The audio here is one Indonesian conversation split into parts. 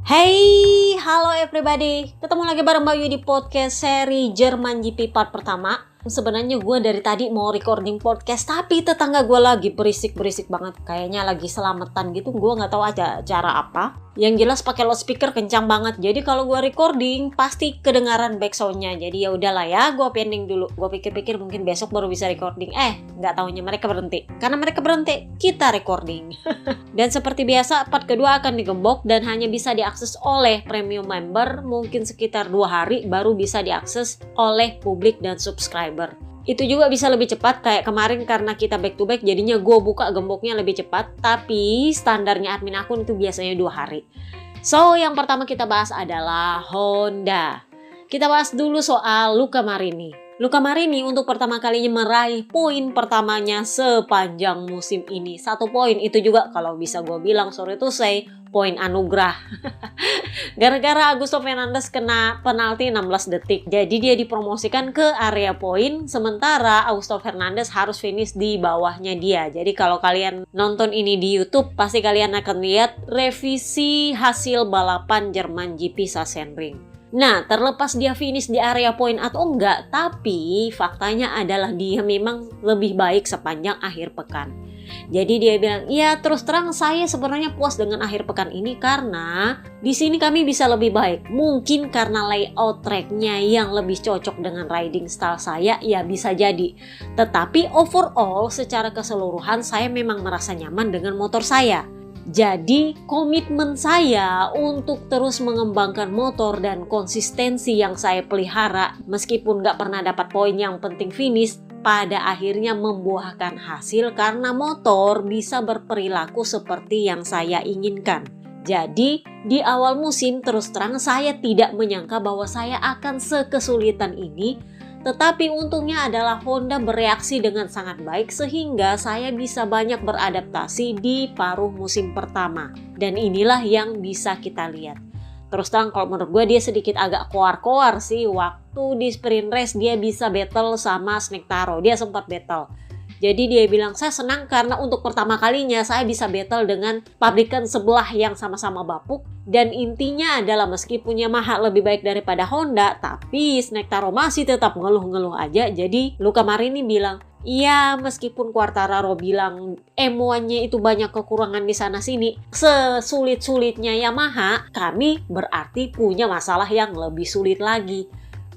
Hey, halo everybody. Ketemu lagi bareng Bayu di podcast seri Jerman GP part pertama. Sebenarnya gue dari tadi mau recording podcast, tapi tetangga gue lagi berisik-berisik banget. Kayaknya lagi selamatan gitu, gue gak tahu aja cara apa. Yang jelas pakai loudspeaker kencang banget. Jadi kalau gue recording pasti kedengaran backsoundnya. Jadi ya udahlah ya, gue pending dulu. Gue pikir-pikir mungkin besok baru bisa recording. Nggak taunya mereka berhenti. Karena mereka berhenti, kita recording. Dan seperti biasa, part kedua akan digembok dan hanya bisa diakses oleh premium member. Mungkin sekitar 2 hari baru bisa diakses oleh publik dan subscriber. Itu juga bisa lebih cepat kayak kemarin karena kita back to back, jadinya gue buka gemboknya lebih cepat. Tapi standarnya admin akun itu biasanya 2 hari. So, yang pertama kita bahas adalah Honda. Kita bahas dulu soal Luca Marini. Luca Marini untuk pertama kalinya meraih poin pertamanya sepanjang musim ini. 1 poin itu juga kalau bisa gue bilang, sorry to say, poin anugerah. Gara-gara Augusto Fernandes kena penalti 16 detik. Jadi dia dipromosikan ke area poin, sementara Augusto Fernandes harus finish di bawahnya dia. Jadi kalau kalian nonton ini di YouTube, pasti kalian akan lihat revisi hasil balapan Jerman GP Sachsenring. Nah, terlepas dia finish di area poin atau enggak, tapi faktanya adalah dia memang lebih baik sepanjang akhir pekan. Jadi dia bilang, ya terus terang saya sebenarnya puas dengan akhir pekan ini karena di sini kami bisa lebih baik. Mungkin karena layout tracknya yang lebih cocok dengan riding style saya, ya bisa jadi. Tetapi overall secara keseluruhan saya memang merasa nyaman dengan motor saya. Jadi komitmen saya untuk terus mengembangkan motor dan konsistensi yang saya pelihara meskipun gak pernah dapat poin yang penting finish, pada akhirnya membuahkan hasil karena motor bisa berperilaku seperti yang saya inginkan. Jadi di awal musim terus terang saya tidak menyangka bahwa saya akan sekesulitan ini. Tetapi untungnya adalah Honda bereaksi dengan sangat baik sehingga saya bisa banyak beradaptasi di paruh musim pertama. Dan inilah yang bisa kita lihat. Terus terang kalau menurut gue dia sedikit agak koar-koar sih. Waktu di sprint race dia bisa battle sama Snektaro. Dia sempat battle. Jadi dia bilang, saya senang karena untuk pertama kalinya saya bisa battle dengan pabrikan sebelah yang sama-sama bapuk. Dan intinya adalah meskipun Yamaha lebih baik daripada Honda, tapi Snektaro masih tetap ngeluh-ngeluh aja. Jadi Luca Marini bilang, iya meskipun Quartararo bilang M1-nya itu banyak kekurangan di sana-sini, sesulit-sulitnya Yamaha, kami berarti punya masalah yang lebih sulit lagi.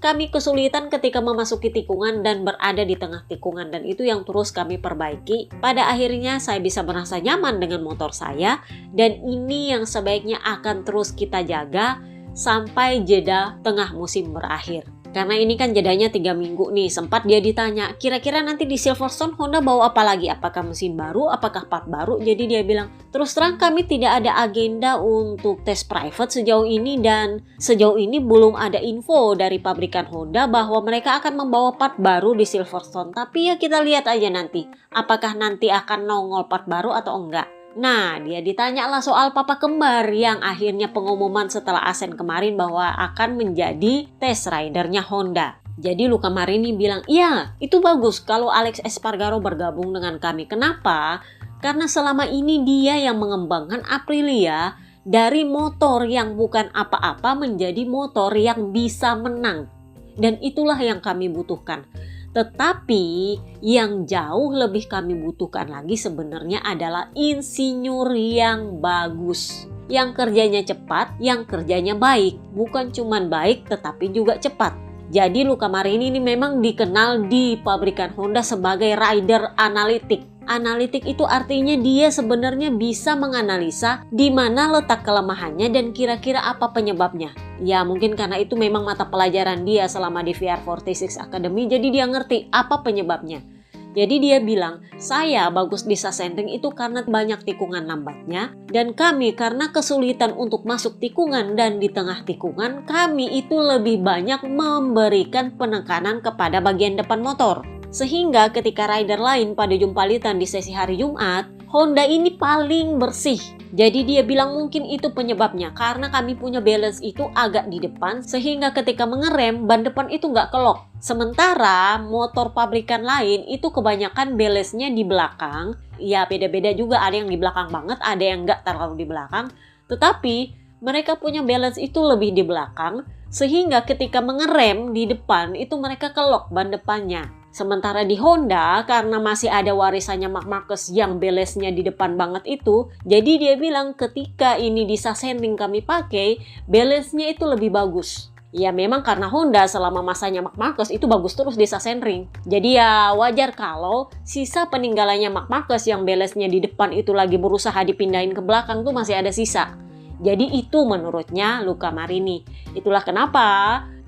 Kami kesulitan ketika memasuki tikungan dan berada di tengah tikungan dan itu yang terus kami perbaiki. Pada akhirnya saya bisa merasa nyaman dengan motor saya dan ini yang sebaiknya akan terus kita jaga sampai jeda tengah musim berakhir. Karena ini kan jedanya 3 minggu nih, sempat dia ditanya, kira-kira nanti di Silverstone Honda bawa apa lagi? Apakah mesin baru, apakah part baru? Jadi dia bilang, terus terang kami tidak ada agenda untuk tes private sejauh ini dan sejauh ini belum ada info dari pabrikan Honda bahwa mereka akan membawa part baru di Silverstone. Tapi ya kita lihat aja nanti, apakah nanti akan nongol part baru atau enggak. Nah, dia ditanya lah soal papa kembar yang akhirnya pengumuman setelah Asen kemarin bahwa akan menjadi test ridernya Honda. Jadi Luca Marini bilang, iya itu bagus kalau Alex Espargaro bergabung dengan kami. Kenapa? Karena selama ini dia yang mengembangkan Aprilia dari motor yang bukan apa-apa menjadi motor yang bisa menang. Dan itulah yang kami butuhkan. Tetapi yang jauh lebih kami butuhkan lagi sebenarnya adalah insinyur yang bagus. Yang kerjanya cepat, yang kerjanya baik. Bukan cuman baik tetapi juga cepat. Jadi Luca Marini ini memang dikenal di pabrikan Honda sebagai rider analitik. Analitik itu artinya dia sebenarnya bisa menganalisa di mana letak kelemahannya dan kira-kira apa penyebabnya. Ya mungkin karena itu memang mata pelajaran dia selama di VR46 Academy, jadi dia ngerti apa penyebabnya. Jadi dia bilang, saya bagus di Sachsenring itu karena banyak tikungan lambatnya dan kami karena kesulitan untuk masuk tikungan dan di tengah tikungan kami itu lebih banyak memberikan penekanan kepada bagian depan motor. Sehingga ketika rider lain pada jumpalitan di sesi hari Jumat, Honda ini paling bersih. Jadi dia bilang mungkin itu penyebabnya karena kami punya balance itu agak di depan sehingga ketika mengerem ban depan itu nggak kelok. Sementara motor pabrikan lain itu kebanyakan balance-nya di belakang. Ya beda-beda juga, ada yang di belakang banget, ada yang nggak terlalu di belakang. Tetapi mereka punya balance itu lebih di belakang, sehingga ketika mengerem di depan itu mereka kelok ban depannya. Sementara di Honda, karena masih ada warisannya Marc Marquez yang balance-nya di depan banget itu, jadi dia bilang ketika ini di Sachsenring kami pakai, balance-nya itu lebih bagus. Ya memang karena Honda selama masanya Marc Marquez itu bagus terus di Sachsenring. Jadi ya wajar kalau sisa peninggalannya Marc Marquez yang balance-nya di depan itu lagi berusaha dipindahin ke belakang tuh masih ada sisa. Jadi itu menurutnya Luca Marini. Itulah kenapa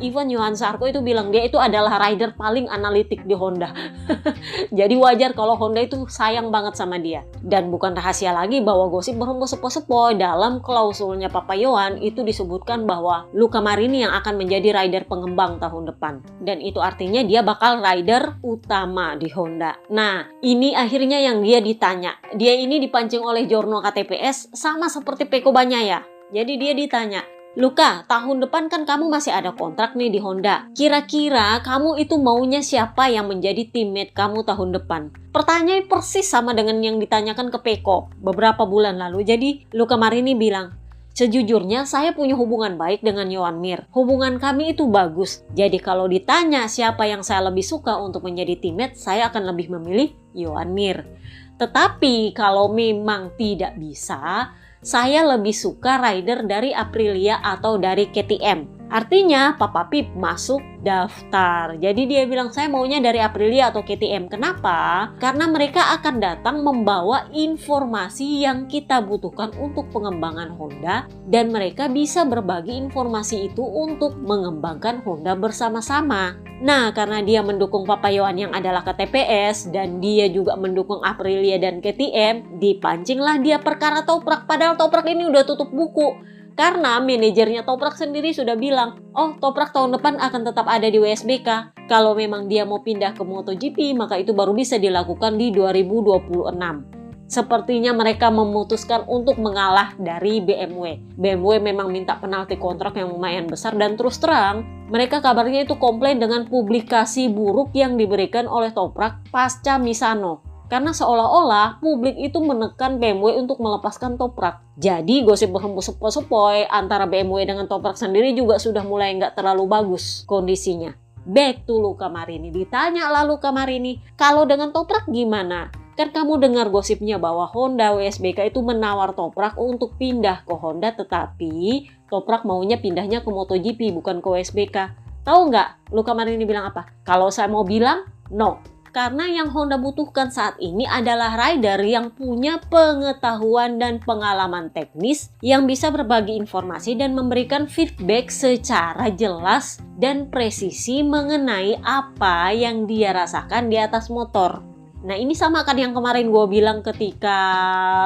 Ivan Johan Zarco itu bilang dia itu adalah rider paling analitik di Honda. Jadi wajar kalau Honda itu sayang banget sama dia. Dan bukan rahasia lagi bahwa gosip berhembus sepoi-sepoi dalam klausulnya Papa Johan itu disebutkan bahwa Luca Marini yang akan menjadi rider pengembang tahun depan. Dan itu artinya dia bakal rider utama di Honda. Nah, ini akhirnya yang dia ditanya. Dia ini dipancing oleh Jorno KTPS sama seperti Pecco Bagnaia. Jadi dia ditanya, Luca, tahun depan kan kamu masih ada kontrak nih di Honda. Kira-kira kamu itu maunya siapa yang menjadi teammate kamu tahun depan? Pertanyaan persis sama dengan yang ditanyakan ke Pecco beberapa bulan lalu. Jadi Luca Marini bilang, sejujurnya saya punya hubungan baik dengan Joan Mir. Hubungan kami itu bagus. Jadi kalau ditanya siapa yang saya lebih suka untuk menjadi teammate, saya akan lebih memilih Joan Mir. Tetapi kalau memang tidak bisa, saya lebih suka rider dari Aprilia atau dari KTM. Artinya Papa Pip masuk daftar. Jadi dia bilang saya maunya dari Aprilia atau KTM. Kenapa? Karena mereka akan datang membawa informasi yang kita butuhkan untuk pengembangan Honda. Dan mereka bisa berbagi informasi itu untuk mengembangkan Honda bersama-sama. Nah, karena dia mendukung Papa Johan yang adalah KTPS dan dia juga mendukung Aprilia dan KTM, dipancinglah dia perkara Toprak. Padahal Toprak ini udah tutup buku. Karena manajernya Toprak sendiri sudah bilang, oh Toprak tahun depan akan tetap ada di WSBK. Kalau memang dia mau pindah ke MotoGP, maka itu baru bisa dilakukan di 2026. Sepertinya mereka memutuskan untuk mengalah dari BMW. BMW memang minta penalti kontrak yang lumayan besar dan terus terang, mereka kabarnya itu komplain dengan publikasi buruk yang diberikan oleh Toprak pasca Misano. Karena seolah-olah publik itu menekan BMW untuk melepaskan Toprak. Jadi gosip berhembus sepoi-sepoi antara BMW dengan Toprak sendiri juga sudah mulai nggak terlalu bagus kondisinya. Back to Luca Marini. Ditanya lah Luca Marini, kalau dengan Toprak gimana? Kan kamu dengar gosipnya bahwa Honda WSBK itu menawar Toprak untuk pindah ke Honda, tetapi Toprak maunya pindahnya ke MotoGP bukan ke WSBK. Tahu nggak Luca Marini bilang apa? Kalau saya mau bilang, no. Karena yang Honda butuhkan saat ini adalah rider yang punya pengetahuan dan pengalaman teknis yang bisa berbagi informasi dan memberikan feedback secara jelas dan presisi mengenai apa yang dia rasakan di atas motor. Nah ini sama kan yang kemarin gue bilang ketika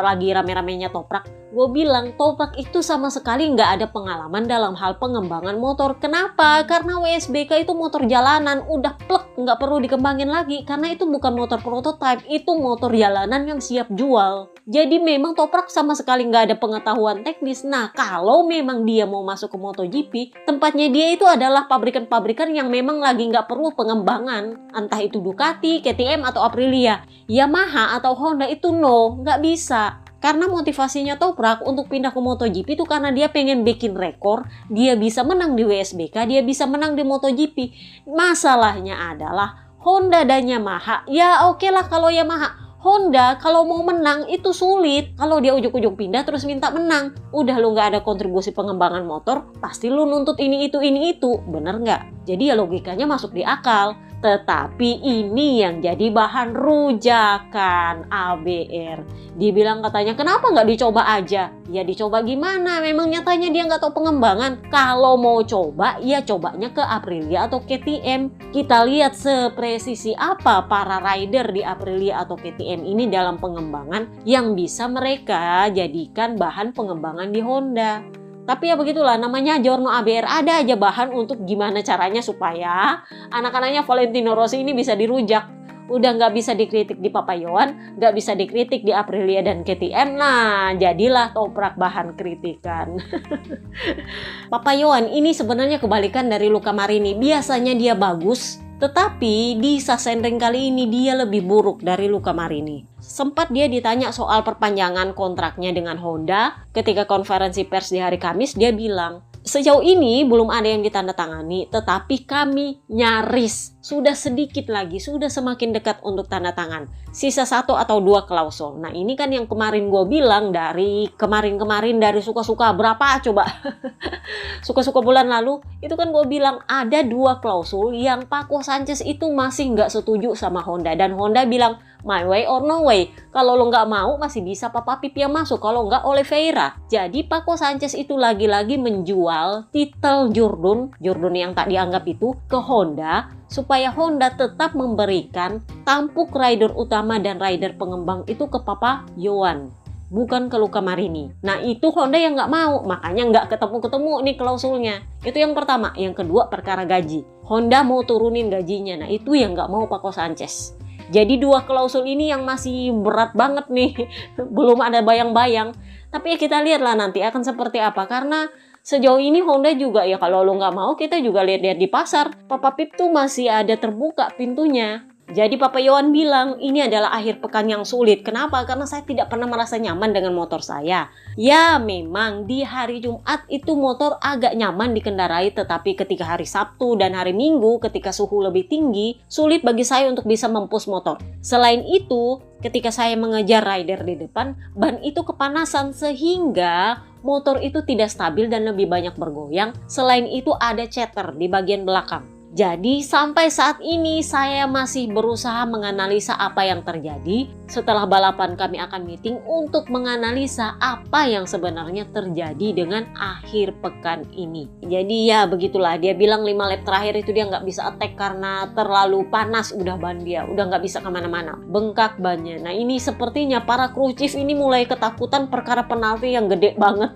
lagi rame-ramenya Toprak. Gue bilang Toprak itu sama sekali nggak ada pengalaman dalam hal pengembangan motor. Kenapa? Karena WSBK itu motor jalanan, udah plek, nggak perlu dikembangin lagi. Karena itu bukan motor prototype, itu motor jalanan yang siap jual. Jadi memang Toprak sama sekali nggak ada pengetahuan teknis. Nah kalau memang dia mau masuk ke MotoGP, tempatnya dia itu adalah pabrikan-pabrikan yang memang lagi nggak perlu pengembangan. Entah itu Ducati, KTM atau Aprilia. Yamaha atau Honda itu no, nggak bisa. Karena motivasinya Toprak untuk pindah ke MotoGP itu karena dia pengen bikin rekor, dia bisa menang di WSBK, dia bisa menang di MotoGP. Masalahnya adalah Honda dan Yamaha, ya oke lah kalau Yamaha. Honda kalau mau menang itu sulit. Kalau dia ujung-ujung pindah terus minta menang, udah lu nggak ada kontribusi pengembangan motor, pasti lu nuntut ini itu. Bener nggak? Jadi ya logikanya masuk di akal. Tetapi ini yang jadi bahan rujakan ABR. Dibilang katanya kenapa nggak dicoba aja? Ya dicoba gimana? Memang nyatanya dia nggak tahu pengembangan. Kalau mau coba, ya cobanya ke Aprilia atau KTM. Kita lihat sepresisi apa para rider di Aprilia atau KTM ini dalam pengembangan yang bisa mereka jadikan bahan pengembangan di Honda. Tapi ya begitulah, namanya Jorno ABR, ada aja bahan untuk gimana caranya supaya anak-anaknya Valentino Rossi ini bisa dirujak. Udah nggak bisa dikritik di Papa Johan, nggak bisa dikritik di Aprilia dan KTM, nah jadilah Toprak bahan kritikan. Papa Johan ini sebenarnya kebalikan dari Luca Marini, biasanya dia bagus, tetapi di Sachsenring kali ini dia lebih buruk dari Luca Marini. sempat dia ditanya soal perpanjangan kontraknya dengan Honda. Ketika konferensi pers di hari Kamis, dia bilang, sejauh ini belum ada yang ditandatangani, tetapi kami nyaris sudah sedikit lagi, sudah semakin dekat untuk tanda tangan. Sisa 1 atau 2 klausul. Nah ini kan yang kemarin gue bilang dari kemarin dari suka-suka berapa coba? Suka-suka bulan lalu, itu kan gue bilang ada 2 klausul yang Paco Sanchez itu masih nggak setuju sama Honda. Dan Honda bilang, my way or no way. Kalau lo nggak mau masih bisa Papa Pip yang masuk, kalau nggak Oliveira. Jadi Paco Sanchez itu lagi-lagi menjual titel Jordan yang tak dianggap itu ke Honda, supaya Honda tetap memberikan tampuk rider utama dan rider pengembang itu ke Papa Yohan, bukan ke Luca Marini. Nah itu Honda yang nggak mau, makanya nggak ketemu-ketemu nih klausulnya. Itu yang pertama. Yang kedua perkara gaji. Honda mau turunin gajinya, nah itu yang nggak mau Paco Sanchez. Jadi 2 klausul ini yang masih berat banget nih, belum ada bayang-bayang. Tapi ya kita lihatlah nanti akan seperti apa, karena sejauh ini Honda juga ya kalau lo nggak mau kita juga lihat-lihat di pasar. Papa Pip tuh masih ada terbuka pintunya. Jadi Papa Yohan bilang ini adalah akhir pekan yang sulit. Kenapa? Karena saya tidak pernah merasa nyaman dengan motor saya. Ya memang di hari Jumat itu motor agak nyaman dikendarai, tetapi ketika hari Sabtu dan hari Minggu ketika suhu lebih tinggi, sulit bagi saya untuk bisa mempush motor. Selain itu, ketika saya mengejar rider di depan, ban itu kepanasan sehingga motor itu tidak stabil dan lebih banyak bergoyang. Selain itu ada chatter di bagian belakang. Jadi sampai saat ini saya masih berusaha menganalisa apa yang terjadi. Setelah balapan kami akan meeting untuk menganalisa apa yang sebenarnya terjadi dengan akhir pekan ini. Jadi ya begitulah, dia bilang 5 lap terakhir itu dia nggak bisa attack karena terlalu panas udah ban dia, udah nggak bisa kemana-mana, bengkak bannya. Nah ini sepertinya para crew chief ini mulai ketakutan perkara penalti yang gede banget.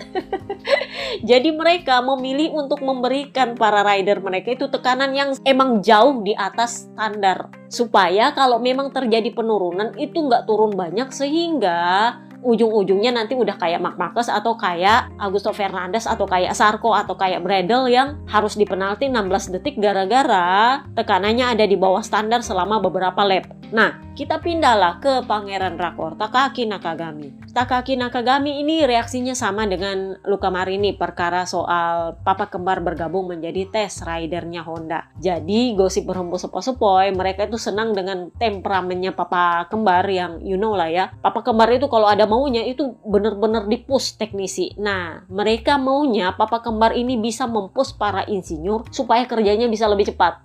Jadi mereka memilih untuk memberikan para rider mereka itu tekanan yang emang jauh di atas standar, supaya kalau memang terjadi penurunan itu nggak turun banyak sehingga ujung-ujungnya nanti udah kayak Marc Marquez atau kayak Augusto Fernandez atau kayak Zarco atau kayak Bradle yang harus dipenalti 16 detik gara-gara tekanannya ada di bawah standar selama beberapa lap. Nah, kita pindahlah ke Pangeran Rakor, Takaaki Nakagami. Takaaki Nakagami ini reaksinya sama dengan Luca Marini perkara soal papa kembar bergabung menjadi test ridernya Honda. Jadi gosip berhembus sepoi-sepoi, mereka itu senang dengan temperamennya papa kembar yang you know lah ya. Papa kembar itu kalau ada maunya itu bener-bener di-push teknisi. Nah, mereka maunya papa kembar ini bisa mempush para insinyur supaya kerjanya bisa lebih cepat.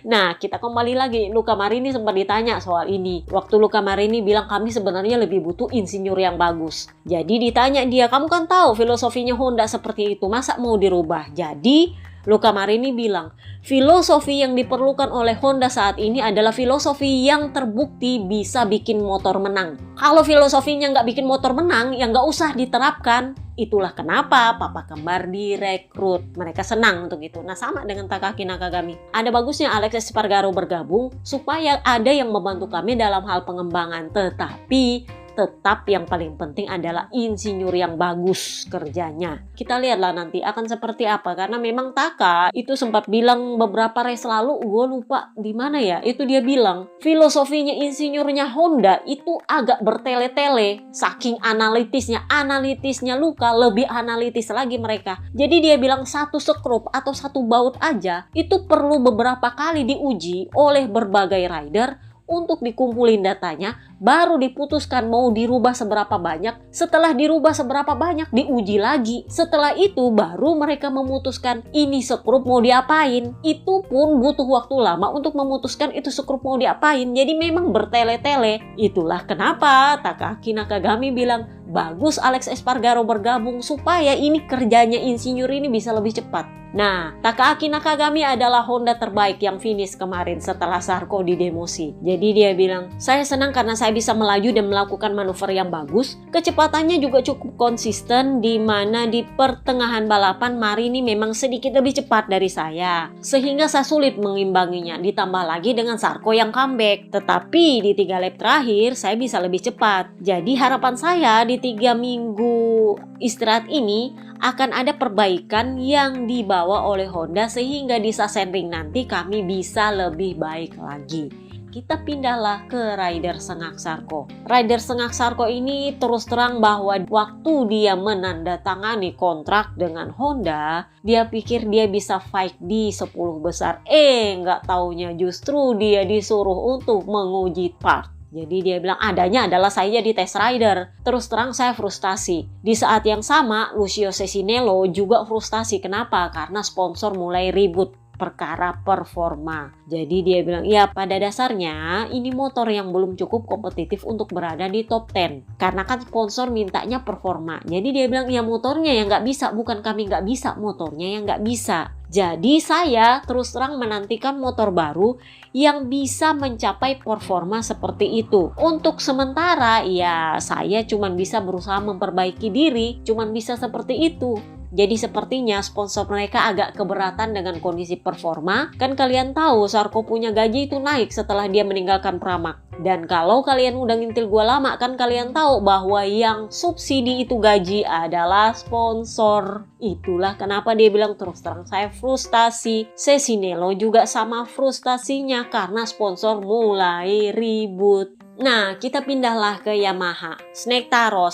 Nah, kita kembali lagi. Luca Marini sempat ditanya soal ini. Waktu Luca Marini bilang kami sebenarnya lebih butuh insinyur yang bagus. Jadi ditanya dia, kamu kan tahu filosofinya Honda seperti itu, masa mau dirubah? Jadi Luca Marini bilang, filosofi yang diperlukan oleh Honda saat ini adalah filosofi yang terbukti bisa bikin motor menang. Kalau filosofinya nggak bikin motor menang, ya nggak usah diterapkan. Itulah kenapa papa kembar direkrut. Mereka senang untuk itu. Nah sama dengan Takaaki Nakagami. Ada bagusnya Alex Espargaro bergabung supaya ada yang membantu kami dalam hal pengembangan. Tetapi tetap yang paling penting adalah insinyur yang bagus kerjanya. Kita lihatlah nanti akan seperti apa, karena memang Taka itu sempat bilang beberapa race lalu, gue lupa di mana ya, itu dia bilang filosofinya insinyurnya Honda itu agak bertele-tele saking analitisnya Luca lebih analitis lagi mereka. Jadi dia bilang satu skrup atau satu baut aja itu perlu beberapa kali diuji oleh berbagai rider untuk dikumpulin datanya, baru diputuskan mau dirubah seberapa banyak. Setelah dirubah seberapa banyak, diuji lagi. Setelah itu baru mereka memutuskan ini skrup mau diapain. Itu pun butuh waktu lama untuk memutuskan itu skrup mau diapain. Jadi memang bertele-tele. Itulah kenapa Takaaki Nakagami bilang, bagus Alex Espargaro bergabung supaya ini kerjanya insinyur ini bisa lebih cepat. Nah, Takaaki Nakagami adalah Honda terbaik yang finish kemarin setelah Zarco didemosi. Jadi dia bilang, saya senang karena saya bisa melaju dan melakukan manuver yang bagus. Kecepatannya juga cukup konsisten, di mana di pertengahan balapan Marini memang sedikit lebih cepat dari saya, sehingga saya sulit mengimbanginya. Ditambah lagi dengan Zarco yang comeback. Tetapi di 3 lap terakhir saya bisa lebih cepat. Jadi harapan saya di 3 minggu istirahat ini akan ada perbaikan yang dibawa oleh Honda sehingga di Sachsenring nanti kami bisa lebih baik lagi. kita pindahlah ke Raider Sengak Sarko. Raider Sengak Sarko ini terus terang bahwa waktu dia menandatangani kontrak dengan Honda, dia pikir dia bisa fight di 10 besar. Nggak taunya justru dia disuruh untuk menguji part. Jadi dia bilang adanya adalah saya di test rider. Terus terang saya frustasi. Di saat yang sama Lucio Cesinello juga frustasi. Kenapa? Karena sponsor mulai ribut perkara performa. Jadi dia bilang, ya pada dasarnya ini motor yang belum cukup kompetitif untuk berada di top 10. Karena kan sponsor mintanya performa. Jadi dia bilang, ya motornya yang nggak bisa, bukan kami nggak bisa, motornya yang nggak bisa. Jadi saya terus terang menantikan motor baru yang bisa mencapai performa seperti itu. Untuk sementara ya saya cuma bisa berusaha memperbaiki diri, cuma bisa seperti itu. Jadi sepertinya sponsor mereka agak keberatan dengan kondisi performa. Kan kalian tahu Sarko punya gaji itu naik setelah dia meninggalkan Pramac. Dan kalau kalian udah ngintil gue lama kan kalian tahu bahwa yang subsidi itu gaji adalah sponsor. Itulah kenapa dia bilang terus terang saya frustasi. Cesinello juga sama frustasinya karena sponsor mulai ribut. Nah, kita pindahlah ke Yamaha. Snake Taro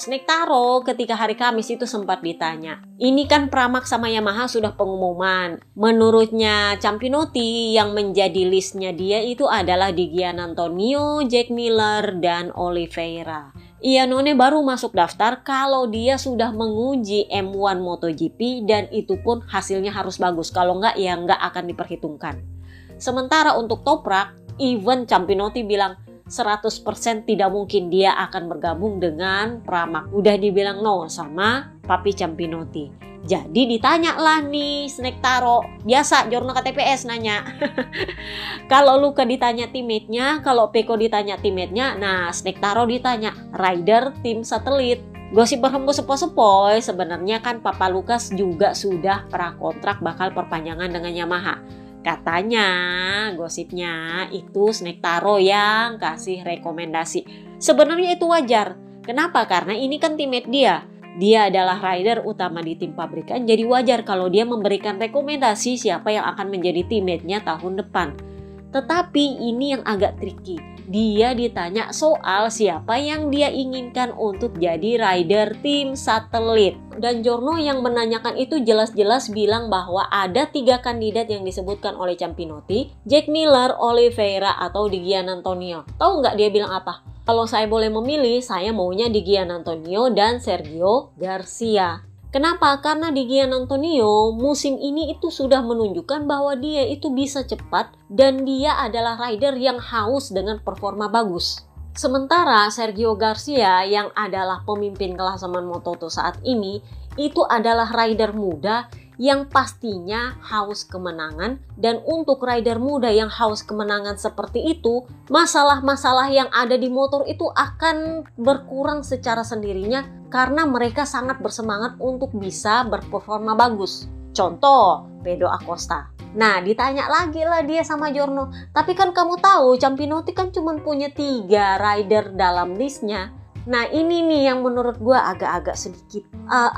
ketika hari Kamis itu sempat ditanya. Ini kan Pramac sama Yamaha sudah pengumuman. Menurutnya Campinotti yang menjadi listnya dia itu adalah Di Giannantonio, Jack Miller, dan Oliveira. Iannone baru masuk daftar kalau dia sudah menguji M1 MotoGP dan itu pun hasilnya harus bagus. Kalau enggak ya enggak akan diperhitungkan. Sementara untuk Toprak, even Campinotti bilang 100% tidak mungkin dia akan bergabung dengan Pramac. Udah dibilang no sama Papi Campinotti. Jadi ditanya lah nih Snake Taro. Biasa Giorno KTPS nanya. Kalau Luca ditanya teammate-nya, kalau Pecco ditanya teammate-nya, nah Snake Taro ditanya rider tim satelit. Gosip berhembus sepoi-sepoi, sebenarnya kan Papa Lukas juga sudah prakontrak bakal perpanjangan dengan Yamaha. Katanya, gosipnya itu Snake Taro yang kasih rekomendasi. Sebenarnya itu wajar. Kenapa? Karena ini kan teammate dia. Dia adalah rider utama di tim pabrikan, jadi wajar kalau dia memberikan rekomendasi siapa yang akan menjadi teammate-nya tahun depan. Tetapi ini yang agak tricky. Dia ditanya soal siapa yang dia inginkan untuk jadi rider tim satelit. Dan Giorno yang menanyakan itu jelas-jelas bilang bahwa ada 3 kandidat yang disebutkan oleh Campinotti, Jack Miller, Oliveira, atau Di Giannantonio. Tahu nggak dia bilang apa? Kalau saya boleh memilih, saya maunya Di Giannantonio dan Sergio Garcia. Kenapa? Karena Di Giannantonio musim ini itu sudah menunjukkan bahwa dia itu bisa cepat dan dia adalah rider yang haus dengan performa bagus. Sementara Sergio Garcia yang adalah pemimpin klasemen Moto2 saat ini itu adalah rider muda yang pastinya haus kemenangan, dan untuk rider muda yang haus kemenangan seperti itu, masalah-masalah yang ada di motor itu akan berkurang secara sendirinya karena mereka sangat bersemangat untuk bisa berperforma bagus. Contoh, Pedro Acosta. Nah, ditanya lagi lah dia sama Giorno, tapi kan kamu tahu Campinotti kan cuma punya 3 rider dalam listnya. Nah ini nih yang menurut gue agak-agak sedikit.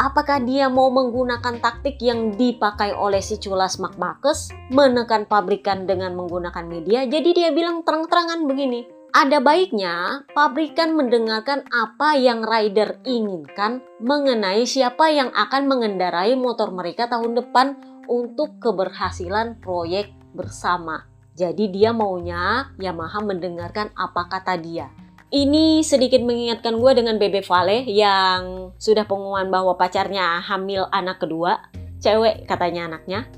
Apakah dia mau menggunakan taktik yang dipakai oleh si Culas Marc Marquez, menekan pabrikan dengan menggunakan media? Jadi dia bilang terang-terangan begini. Ada baiknya pabrikan mendengarkan apa yang rider inginkan mengenai siapa yang akan mengendarai motor mereka tahun depan untuk keberhasilan proyek bersama. Jadi dia maunya Yamaha mendengarkan apa kata dia. Ini sedikit mengingatkan gue dengan Bebe Vale yang sudah pengumuman bahwa pacarnya hamil anak kedua. Cewek katanya anaknya.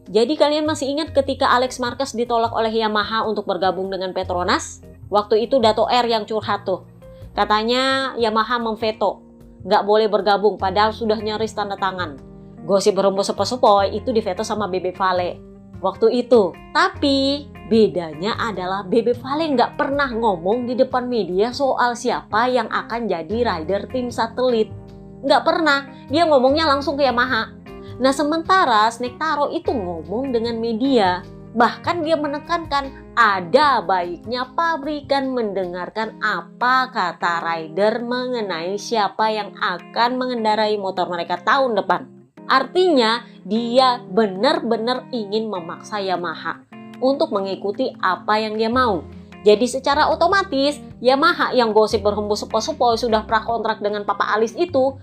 Jadi kalian masih ingat ketika Alex Marquez ditolak oleh Yamaha untuk bergabung dengan Petronas? Waktu itu Dato R yang curhat tuh. Katanya Yamaha memveto. Nggak boleh bergabung padahal sudah nyaris tanda tangan. Gosip berembus sepoi-sepoi itu diveto sama Bebe Vale waktu itu. Tapi bedanya adalah Bebe Vale nggak pernah ngomong di depan media soal siapa yang akan jadi rider tim satelit. Nggak pernah. Dia ngomongnya langsung ke Yamaha. Nah sementara Snake Taro itu ngomong dengan media. Bahkan dia menekankan ada baiknya pabrikan mendengarkan apa kata rider mengenai siapa yang akan mengendarai motor mereka tahun depan. Artinya dia benar-benar ingin memaksa Yamaha untuk mengikuti apa yang dia mau. Jadi secara otomatis Yamaha yang gosip berhembus sepoi-sepoi sudah prakontrak dengan Papa Alis itu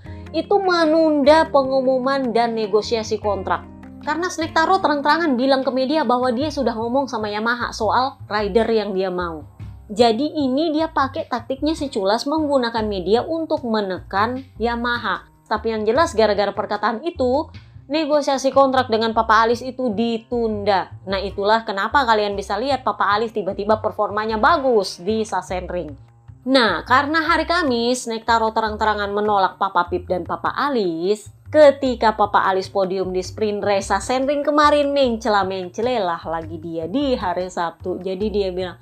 menunda pengumuman dan negosiasi kontrak. Karena Snake Taro terang-terangan bilang ke media bahwa dia sudah ngomong sama Yamaha soal rider yang dia mau. Jadi ini dia pakai taktiknya si Culas menggunakan media untuk menekan Yamaha. Tapi yang jelas gara-gara perkataan itu, negosiasi kontrak dengan Papa Alis itu ditunda. Nah itulah kenapa kalian bisa lihat Papa Alis tiba-tiba performanya bagus di Sachsenring. Nah karena hari Kamis, Snake Taro terang-terangan menolak Papa Pip dan Papa Alis. Ketika Papa Alis podium di sprint race Sachsenring kemarin mencela-mencelelah lagi dia di hari Sabtu. Jadi dia bilang,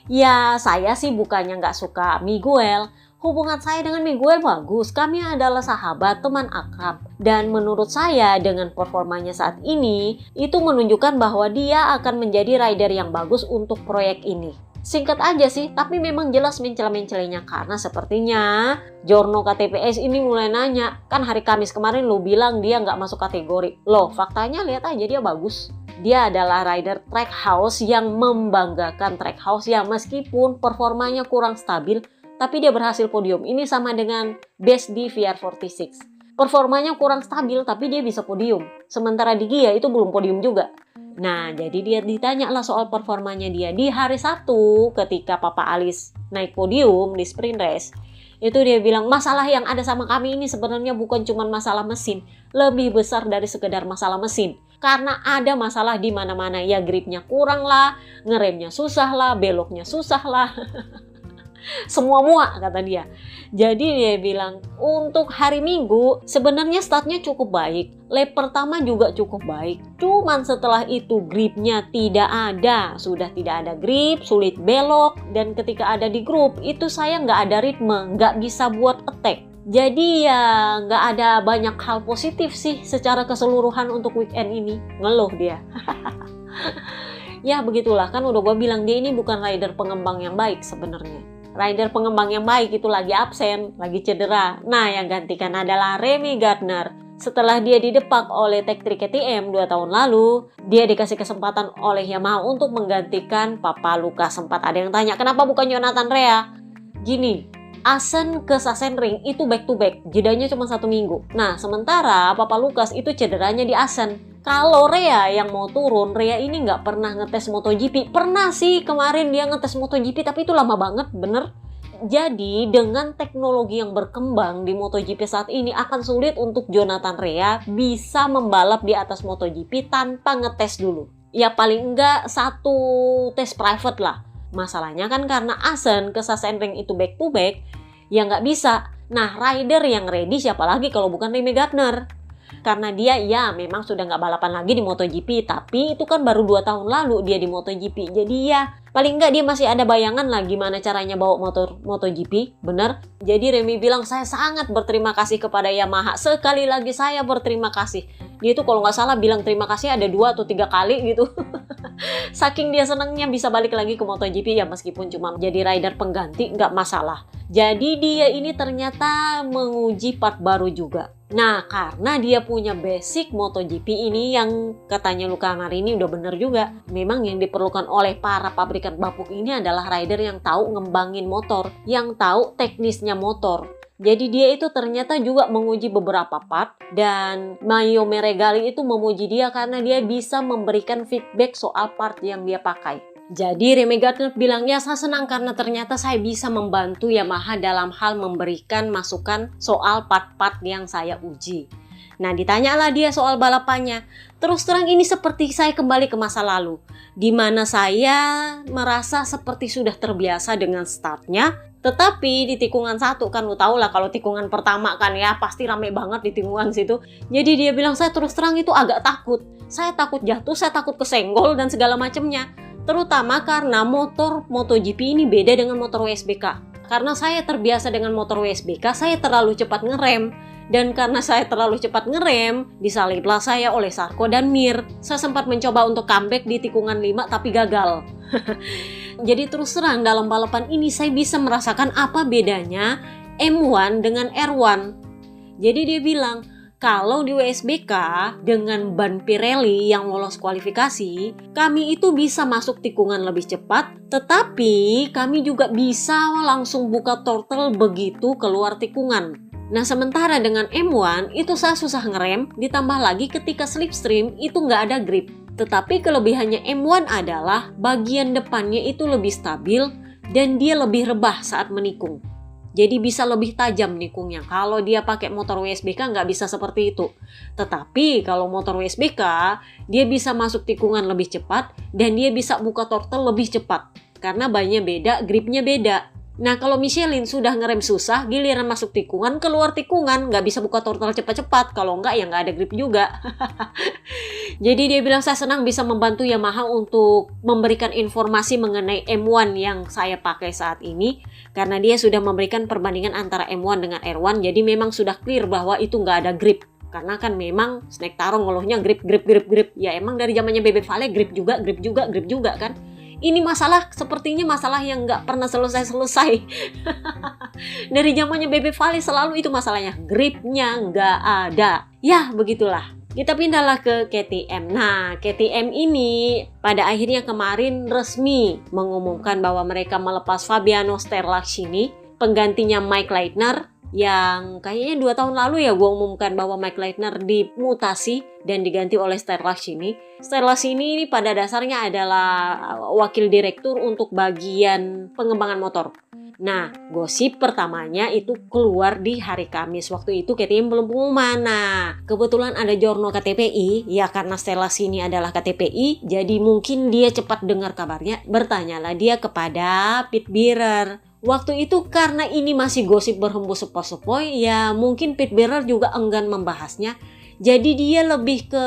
ya saya sih bukannya nggak suka Miguel. Hubungan saya dengan Miguel bagus, kami adalah sahabat, teman akrab. Dan menurut saya dengan performanya saat ini, itu menunjukkan bahwa dia akan menjadi rider yang bagus untuk proyek ini. Singkat aja sih, tapi memang jelas mencela-mencelenya karena sepertinya Jorno KTPS ini mulai nanya, kan hari Kamis kemarin lo bilang dia nggak masuk kategori. Loh, faktanya lihat aja dia bagus. Dia adalah rider Trackhouse yang membanggakan Trackhouse ya meskipun performanya kurang stabil, tapi dia berhasil podium. Ini sama dengan Best di VR46. Performanya kurang stabil tapi dia bisa podium. Sementara di Gia itu belum podium juga. Nah, jadi dia ditanya lah soal performanya dia di hari Sabtu ketika Papa Alis naik podium di sprint race. Itu dia bilang masalah yang ada sama kami ini sebenarnya bukan cuma masalah mesin, lebih besar dari sekedar masalah mesin. Karena ada masalah di mana-mana, ya gripnya kurang lah, ngeremnya susah lah, beloknya susah lah. Semua muak kata dia. Jadi dia bilang untuk hari Minggu sebenarnya startnya cukup baik. Lap pertama juga cukup baik. Cuman setelah itu gripnya tidak ada. Sudah tidak ada grip, sulit belok. Dan ketika ada di grup itu saya nggak ada ritme, nggak bisa buat attack. Jadi ya nggak ada banyak hal positif sih secara keseluruhan untuk weekend ini. Ngeluh dia. Ya begitulah kan udah gue bilang dia ini bukan rider pengembang yang baik sebenarnya. Rider pengembang yang baik itu lagi absen, lagi cedera. Nah yang gantikan adalah Remy Gardner. Setelah dia didepak oleh Tech 3 KTM 2 tahun lalu, dia dikasih kesempatan oleh Yamaha untuk menggantikan Papa Lucas. Sempat ada yang tanya kenapa bukan Jonathan Rea. Gini, Assen ke Sachsenring itu back to back, jedanya cuma 1 minggu. Nah sementara Papa Lucas itu cederanya di Assen. Kalau Rea yang mau turun, Rea ini nggak pernah ngetes MotoGP. Pernah sih kemarin dia ngetes MotoGP, tapi itu lama banget, bener. Jadi dengan teknologi yang berkembang di MotoGP saat ini akan sulit untuk Jonathan Rea bisa membalap di atas MotoGP tanpa ngetes dulu. Ya paling enggak 1 tes private lah. Masalahnya kan karena Assen ke Sachsenring itu back to back, ya nggak bisa. Nah rider yang ready siapa lagi kalau bukan Remy Gardner. Karena dia ya memang sudah nggak balapan lagi di MotoGP, tapi itu kan baru 2 tahun lalu dia di MotoGP. Jadi ya paling nggak dia masih ada bayangan lah gimana caranya bawa motor MotoGP, bener. Jadi Remy bilang saya sangat berterima kasih kepada Yamaha. Sekali lagi saya berterima kasih. Dia tuh kalau nggak salah bilang terima kasih ada 2 atau 3 kali gitu. Saking dia senangnya bisa balik lagi ke MotoGP ya meskipun cuma jadi rider pengganti nggak masalah. Jadi dia ini ternyata menguji part baru juga. Nah karena dia punya basic MotoGP ini yang katanya Luca Marini udah bener juga. Memang yang diperlukan oleh para pabrikan bapuk ini adalah rider yang tahu ngembangin motor, yang tahu teknisnya motor. Jadi dia itu ternyata juga menguji beberapa part dan Maio Meregali itu memuji dia karena dia bisa memberikan feedback soal part yang dia pakai. Jadi Remy Gardner bilang ya saya senang karena ternyata saya bisa membantu Yamaha dalam hal memberikan masukan soal part-part yang saya uji. Nah ditanyalah dia soal balapannya. Terus terang ini seperti saya kembali ke masa lalu, di mana saya merasa seperti sudah terbiasa dengan startnya. Tetapi di tikungan 1 kan lu tau lah kalau tikungan pertama kan ya pasti rame banget di tikungan situ. Jadi dia bilang saya terus terang itu agak takut. Saya takut jatuh, saya takut kesenggol dan segala macamnya. Terutama karena motor MotoGP ini beda dengan motor WSBK. Karena saya terbiasa dengan motor WSBK, saya terlalu cepat ngerem. Dan karena saya terlalu cepat ngerem, disaliblah saya oleh Sarko dan Mir. Saya sempat mencoba untuk comeback di tikungan 5 tapi gagal. Jadi terus terang dalam balapan ini saya bisa merasakan apa bedanya M1 dengan R1. Jadi dia bilang, Kalau di WSBK dengan ban Pirelli yang lolos kualifikasi, kami itu bisa masuk tikungan lebih cepat, tetapi kami juga bisa langsung buka throttle begitu keluar tikungan. Nah, sementara dengan M1 itu saya susah ngerem, ditambah lagi ketika slipstream itu nggak ada grip. Tetapi kelebihannya M1 adalah bagian depannya itu lebih stabil dan dia lebih rebah saat menikung. Jadi bisa lebih tajam nikungnya. Kalau dia pakai motor WSBK nggak bisa seperti itu. Tetapi kalau motor WSBK, dia bisa masuk tikungan lebih cepat dan dia bisa buka throttle lebih cepat. Karena bannya beda, gripnya beda. Nah, kalau Michelin sudah ngerem susah, giliran masuk tikungan, keluar tikungan, nggak bisa buka throttle cepat-cepat. Kalau nggak, ya nggak ada grip juga. Jadi dia bilang saya senang bisa membantu Yamaha untuk memberikan informasi mengenai M1 yang saya pakai saat ini. Karena dia sudah memberikan perbandingan antara M1 dengan R1, jadi memang sudah clear bahwa itu nggak ada grip. Karena kan memang Snake Taro ngeluhnya grip. Ya emang dari zamannya Bebe Vale grip juga kan. Ini masalah sepertinya masalah yang nggak pernah selesai. Dari zamannya Bebe Vale selalu itu masalahnya, gripnya nggak ada. Ya begitulah. Kita pindahlah ke KTM. Nah, KTM ini pada akhirnya kemarin resmi mengumumkan bahwa mereka melepas Fabiano Sterlachini, penggantinya Mike Leitner, yang kayaknya 2 tahun lalu ya gue umumkan bahwa Mike Leitner dimutasi dan diganti oleh Sterlachini. Sterlachini ini pada dasarnya adalah wakil direktur untuk bagian pengembangan motor. Nah, gosip pertamanya itu keluar di hari Kamis. Waktu itu KTM belum pengumuman. Nah, kebetulan ada Giorno KTPI. Ya karena Sterlachini adalah KTPI, jadi mungkin dia cepat dengar kabarnya. Bertanyalah dia kepada Pit Bierer. Waktu itu karena ini masih gosip berhembus sepoi-sepoi, ya mungkin Pit Bierer juga enggan membahasnya. Jadi dia lebih ke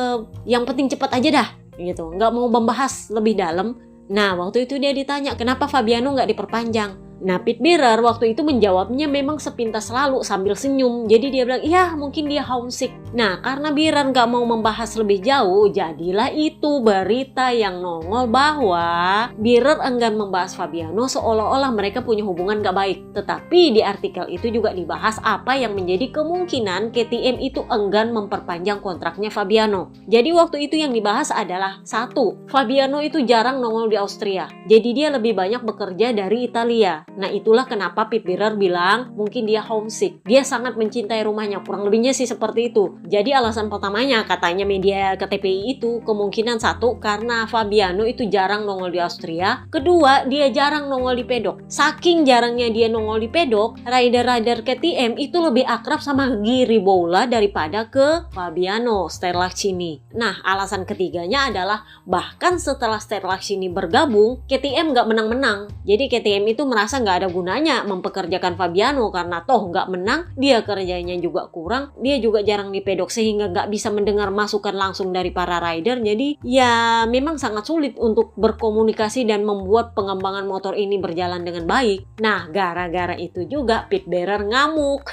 yang penting cepat aja dah, gitu. Nggak mau membahas lebih dalam. Nah, waktu itu dia ditanya kenapa Fabiano nggak diperpanjang. Nah, Pit Bierer waktu itu menjawabnya memang sepintas lalu sambil senyum. Jadi dia bilang, ya mungkin dia homesick. Nah, karena Bierer nggak mau membahas lebih jauh, jadilah itu berita yang nongol bahwa Bierer enggan membahas Fabiano seolah-olah mereka punya hubungan nggak baik. Tetapi di artikel itu juga dibahas apa yang menjadi kemungkinan KTM itu enggan memperpanjang kontraknya Fabiano. Jadi waktu itu yang dibahas adalah 1. Fabiano itu jarang nongol di Austria. Jadi dia lebih banyak bekerja dari Italia. Nah, itulah kenapa Pit Bierer bilang mungkin dia homesick. Dia sangat mencintai rumahnya, kurang lebihnya sih seperti itu. Jadi alasan pertamanya katanya media KTPI itu kemungkinan 1 karena Fabiano itu jarang nongol di Austria. Kedua, dia jarang nongol di pedok. Saking jarangnya dia nongol di pedok, rider-rider KTM itu lebih akrab sama Giri Boula daripada ke Fabiano Sterlachini. Nah, alasan ketiganya adalah bahkan setelah Sterlachini bergabung, KTM nggak menang-menang. Jadi KTM itu merasa nggak ada gunanya mempekerjakan Fabiano karena toh nggak menang, dia kerjanya juga kurang, dia juga jarang di pedok sehingga nggak bisa mendengar masukan langsung dari para rider. Jadi ya memang sangat sulit untuk berkomunikasi dan membuat pengembangan motor ini berjalan dengan baik. Nah, gara-gara itu juga Pit Bierer ngamuk.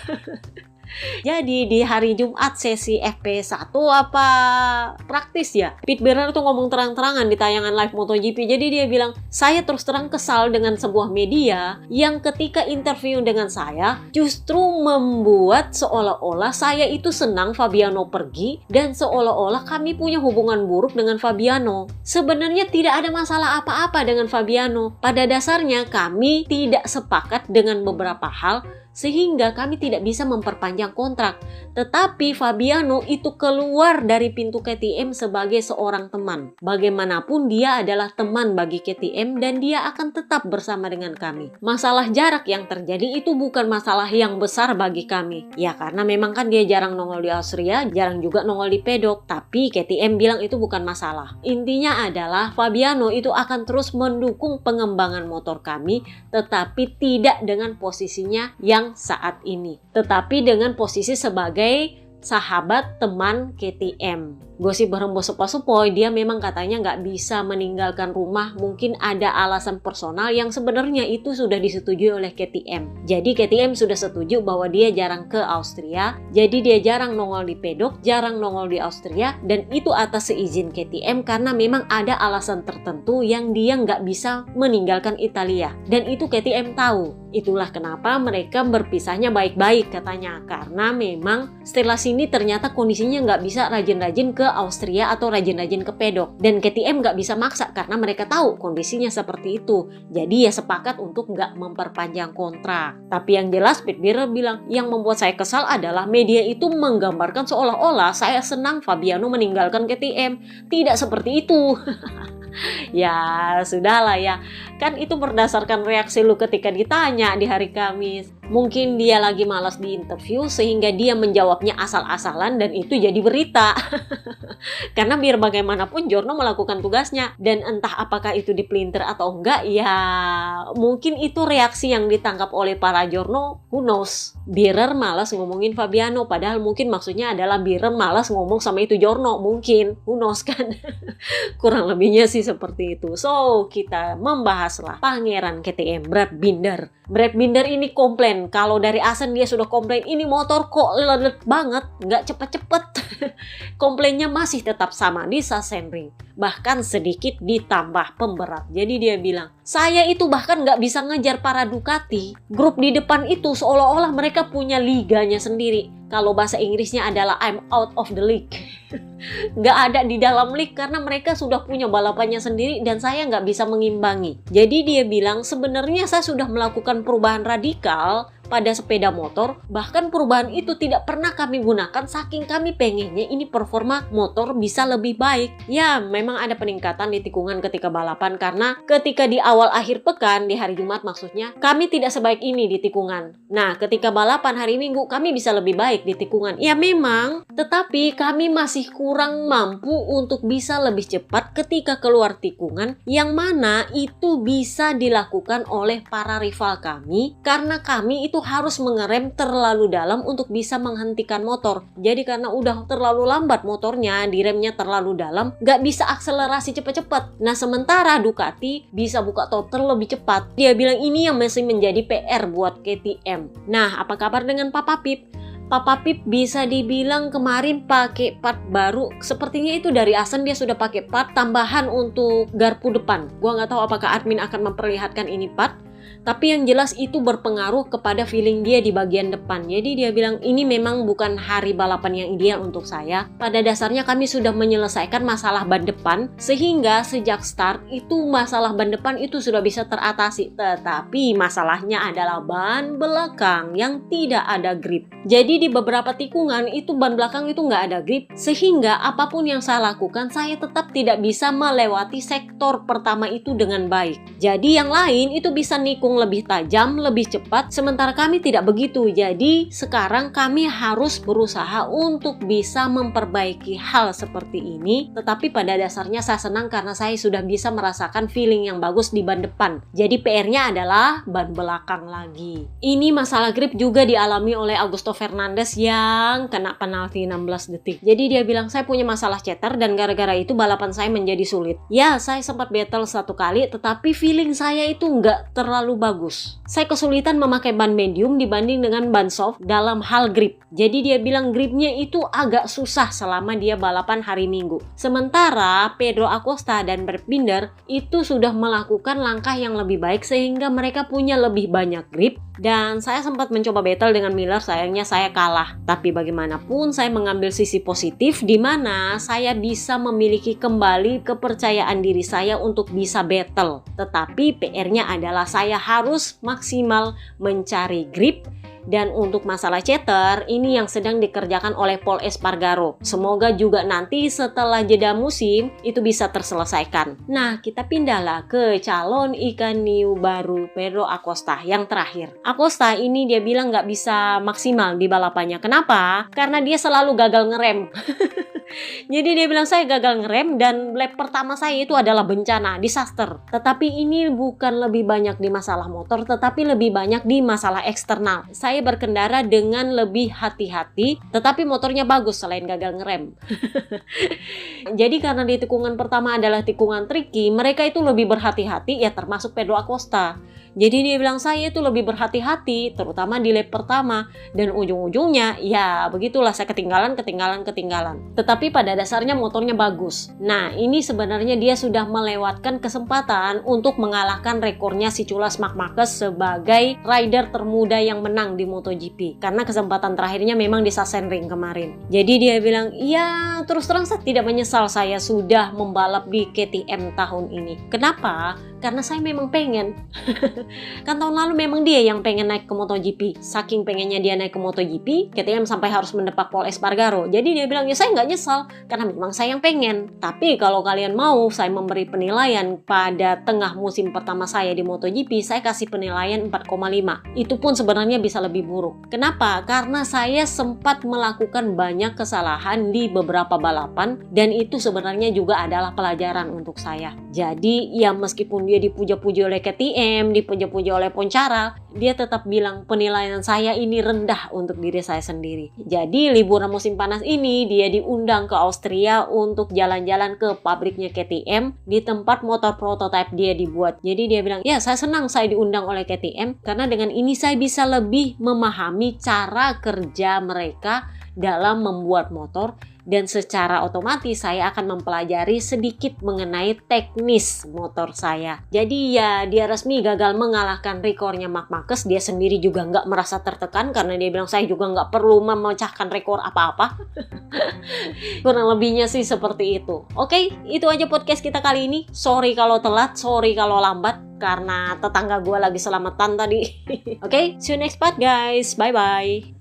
Jadi di hari Jumat sesi FP1 apa praktis ya, Pit Bierer tuh ngomong terang-terangan di tayangan live MotoGP. Jadi dia bilang, saya terus terang kesal dengan sebuah media yang ketika interview dengan saya justru membuat seolah-olah saya itu senang Fabiano pergi dan seolah-olah kami punya hubungan buruk dengan Fabiano. Sebenarnya tidak ada masalah apa-apa dengan Fabiano. Pada dasarnya kami tidak sepakat dengan beberapa hal sehingga kami tidak bisa memperpanjang kontrak. Tetapi Fabiano itu keluar dari pintu KTM sebagai seorang teman. Bagaimanapun dia adalah teman bagi KTM dan dia akan tetap bersama dengan kami. Masalah jarak yang terjadi itu bukan masalah yang besar bagi kami. Ya karena memang kan dia jarang nongol di Austria, jarang juga nongol di pedok. Tapi KTM bilang itu bukan masalah. Intinya adalah Fabiano itu akan terus mendukung pengembangan motor kami, tetapi tidak dengan posisinya yang saat ini, tetapi dengan posisi sebagai sahabat teman KTM. Gosip berhembus sepoi-sepoi, dia memang katanya nggak bisa meninggalkan rumah, mungkin ada alasan personal yang sebenarnya itu sudah disetujui oleh KTM. Jadi KTM sudah setuju bahwa dia jarang ke Austria, jadi dia jarang nongol di pedok, jarang nongol di Austria, dan itu atas seizin KTM karena memang ada alasan tertentu yang dia nggak bisa meninggalkan Italia. Dan itu KTM tahu. Itulah kenapa mereka berpisahnya baik-baik katanya, karena memang setelah sini ternyata kondisinya nggak bisa rajin-rajin ke Austria atau rajin-rajin ke pedok, dan KTM nggak bisa maksa karena mereka tahu kondisinya seperti itu. Jadi ya sepakat untuk nggak memperpanjang kontrak. Tapi yang jelas Pit Bierer bilang, yang membuat saya kesal adalah media itu menggambarkan seolah-olah saya senang Fabiano meninggalkan KTM. Tidak seperti itu. Ya sudahlah ya, kan itu berdasarkan reaksi lu ketika ditanya di hari Kamis. Mungkin dia lagi malas di interview sehingga dia menjawabnya asal-asalan dan itu jadi berita. Karena biar bagaimanapun Giorno melakukan tugasnya, dan entah apakah itu dipelintir atau enggak, ya mungkin itu reaksi yang ditangkap oleh para Giorno, who knows. Bierer malas ngomongin Fabiano, padahal mungkin maksudnya adalah Bierer malas ngomong sama itu Giorno, mungkin, who knows kan. Kurang lebihnya sih seperti itu. So, kita membahaslah pangeran KTM, Brad Binder. Brad Binder ini komplain, kalau dari Asen dia sudah komplain, ini motor kok lelet banget, nggak cepet-cepet. Komplainnya masih tetap sama di Sachsenring, bahkan sedikit ditambah pemberat. Jadi dia bilang, saya itu bahkan nggak bisa ngejar para Ducati. Grup di depan itu seolah-olah mereka punya liganya sendiri. Kalau bahasa Inggrisnya adalah I'm out of the league. Nggak ada di dalam league karena mereka sudah punya balapannya sendiri dan saya nggak bisa mengimbangi. Jadi dia bilang sebenarnya saya sudah melakukan perubahan radikal pada sepeda motor, bahkan perubahan itu tidak pernah kami gunakan saking kami pengennya ini performa motor bisa lebih baik. Ya memang ada peningkatan di tikungan ketika balapan karena ketika di awal akhir pekan, di hari Jumat maksudnya, kami tidak sebaik ini di tikungan. Nah ketika balapan hari Minggu kami bisa lebih baik di tikungan. Ya memang, tetapi kami masih kurang mampu untuk bisa lebih cepat ketika keluar tikungan, yang mana itu bisa dilakukan oleh para rival kami karena kami itu harus mengerem terlalu dalam untuk bisa menghentikan motor. Jadi karena udah terlalu lambat motornya, diremnya terlalu dalam, gak bisa akselerasi cepat-cepat. Nah sementara Ducati bisa buka throttle lebih cepat. Dia bilang ini yang masih menjadi PR buat KTM. Nah apa kabar dengan Papa Pip? Papa Pip bisa dibilang kemarin pakai part baru. Sepertinya itu dari Asen dia sudah pakai part tambahan untuk garpu depan. Gua nggak tahu apakah admin akan memperlihatkan ini part. Tapi yang jelas itu berpengaruh kepada feeling dia di bagian depan. Jadi dia bilang ini memang bukan hari balapan yang ideal untuk saya. Pada dasarnya kami sudah menyelesaikan masalah ban depan, sehingga sejak start itu masalah ban depan itu sudah bisa teratasi. Tetapi masalahnya adalah ban belakang yang tidak ada grip. Jadi di beberapa tikungan itu ban belakang itu nggak ada grip, sehingga apapun yang saya lakukan saya tetap tidak bisa melewati sektor pertama itu dengan baik. Jadi yang lain itu bisa nikung lebih tajam, lebih cepat, sementara kami tidak begitu. Jadi sekarang kami harus berusaha untuk bisa memperbaiki hal seperti ini. Tetapi pada dasarnya saya senang karena saya sudah bisa merasakan feeling yang bagus di ban depan. Jadi PR-nya adalah ban belakang lagi. Ini masalah grip juga dialami oleh Augusto Fernandes yang kena penalti 16 detik. Jadi dia bilang saya punya masalah ceter dan gara-gara itu balapan saya menjadi sulit. Ya saya sempat battle satu kali, tetapi feeling saya itu nggak terlalu bagus. Saya kesulitan memakai ban medium dibanding dengan ban soft dalam hal grip. Jadi dia bilang gripnya itu agak susah selama dia balapan hari Minggu. Sementara Pedro Acosta dan Brad Binder itu sudah melakukan langkah yang lebih baik sehingga mereka punya lebih banyak grip. Dan saya sempat mencoba battle dengan Miller, sayangnya saya kalah. Tapi bagaimanapun saya mengambil sisi positif di mana saya bisa memiliki kembali kepercayaan diri saya untuk bisa battle. Tetapi PR-nya adalah saya harus maksimal mencari grip. Dan untuk masalah ceter, ini yang sedang dikerjakan oleh Pol Espargaro. Semoga juga nanti setelah jeda musim itu bisa terselesaikan. Nah, kita pindahlah ke calon ikan hiu baru Pedro Acosta yang terakhir. Acosta ini dia bilang nggak bisa maksimal di balapannya. Kenapa? Karena dia selalu gagal ngerem. Jadi dia bilang saya gagal ngerem dan lap pertama saya itu adalah bencana, disaster. Tetapi ini bukan lebih banyak di masalah motor, tetapi lebih banyak di masalah eksternal. Saya berkendara dengan lebih hati-hati, tetapi motornya bagus selain gagal ngerem. Jadi karena di tikungan pertama adalah tikungan tricky, mereka itu lebih berhati-hati, ya termasuk Pedro Acosta. Jadi dia bilang saya itu lebih berhati-hati, terutama di lap pertama. Dan ujung-ujungnya, ya begitulah saya ketinggalan. Tetapi pada dasarnya motornya bagus. Nah, ini sebenarnya dia sudah melewatkan kesempatan untuk mengalahkan rekornya si Culas Marc Marquez sebagai rider termuda yang menang di MotoGP. Karena kesempatan terakhirnya memang di Sachsenring kemarin. Jadi dia bilang, ya terus terang saya tidak menyesal saya sudah membalap di KTM tahun ini. Kenapa? Karena saya memang pengen. Kan tahun lalu memang dia yang pengen naik ke MotoGP. Saking pengennya dia naik ke MotoGP, KTM sampai harus mendepak Pol Espargaro. Jadi dia bilang, ya saya nggak nyesal karena memang saya yang pengen. Tapi kalau kalian mau saya memberi penilaian pada tengah musim pertama saya di MotoGP, saya kasih penilaian 4,5. Itu pun sebenarnya bisa lebih buruk. Kenapa? Karena saya sempat melakukan banyak kesalahan di beberapa balapan dan itu sebenarnya juga adalah pelajaran untuk saya. Jadi ya meskipun dia dipuja-puji oleh KTM, dipuja-puji oleh Poncharal, dia tetap bilang penilaian saya ini rendah untuk diri saya sendiri. Jadi liburan musim panas ini dia diundang ke Austria untuk jalan-jalan ke pabriknya KTM di tempat motor prototipe dia dibuat. Jadi dia bilang, ya saya senang saya diundang oleh KTM karena dengan ini saya bisa lebih memahami cara kerja mereka dalam membuat motor. Dan secara otomatis saya akan mempelajari sedikit mengenai teknis motor saya. Jadi ya dia resmi gagal mengalahkan rekornya Marc Marquez. Dia sendiri juga nggak merasa tertekan karena dia bilang saya juga nggak perlu memecahkan rekor apa-apa. Kurang lebihnya sih seperti itu. Oke, itu aja podcast kita kali ini. Sorry kalau telat, sorry kalau lambat karena tetangga gue lagi selamatan tadi. Oke, see you next part guys. Bye-bye.